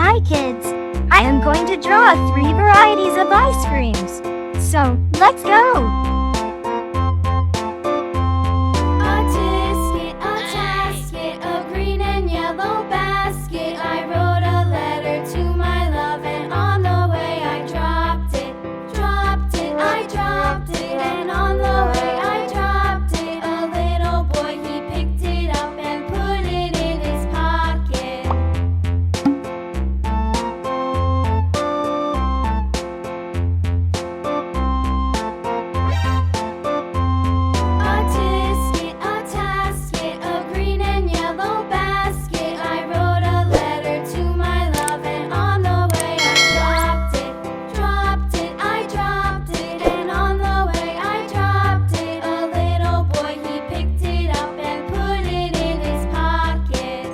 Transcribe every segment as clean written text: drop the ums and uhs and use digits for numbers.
Hi kids! I am going to draw 3 varieties of ice creams. So, let's go! A tisket, a tasket, a green and yellow basket. I wrote a letter to my love, and on the way I dropped it. I dropped it, and on the way I dropped it. A little boy, he picked it up and put it in his pocket. A tisket, a tasket, a green and yellow basket. I wrote a letter to my love, and on the way I dropped it. I dropped it, and on the way I dropped it. A little boy, he picked it up and put it in his pocket.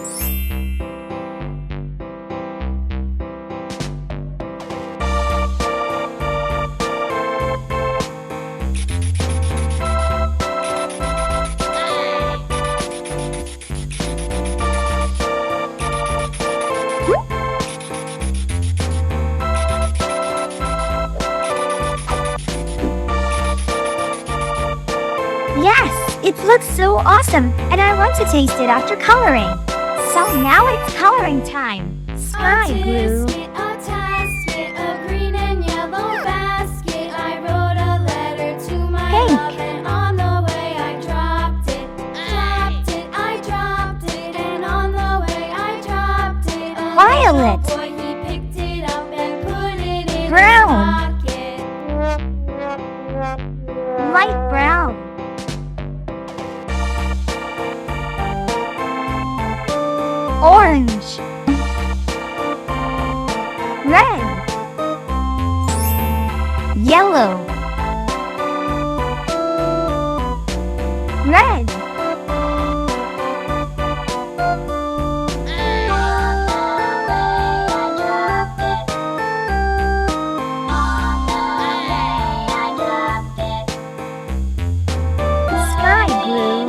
Yes! It looks so awesome, and I want to taste it after coloring. So now it's coloring time. Sky blue. A tasket, a green and yellow basket. I wrote a letter to my Pink. love, and on the way I dropped it. I dropped it, and on the way I dropped it. A Violet. little boy, he picked it up and put it in Brown. his pocket. Light brown. Orange. Red. Yellow. Red. Sky blue.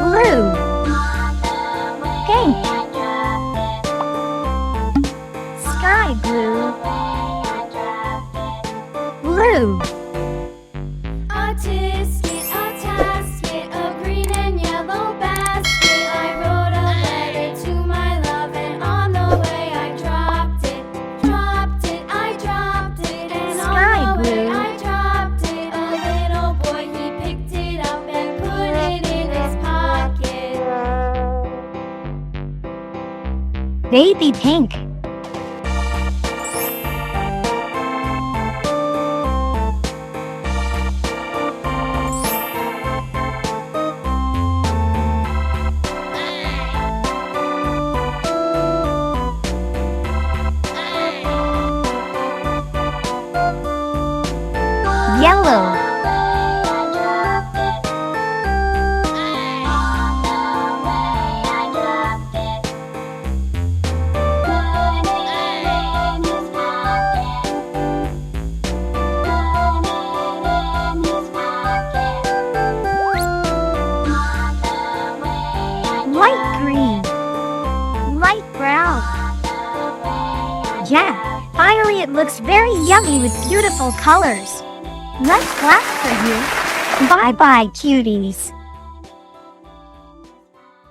Blue. Pink. Sky blue. Blue. A tisket, a tasket, a green and yellow basket. I wrote a letter to my love, and on the way I dropped it. I dropped it, and Sky on the way blue. I dropped it. A little boy, he picked it up and put it in his pocket. Baby pink. Yellow. Light green. Light brown. Yeah, finally it looks very yummy with beautiful colors. Let's clap for you. Bye-bye, cuties.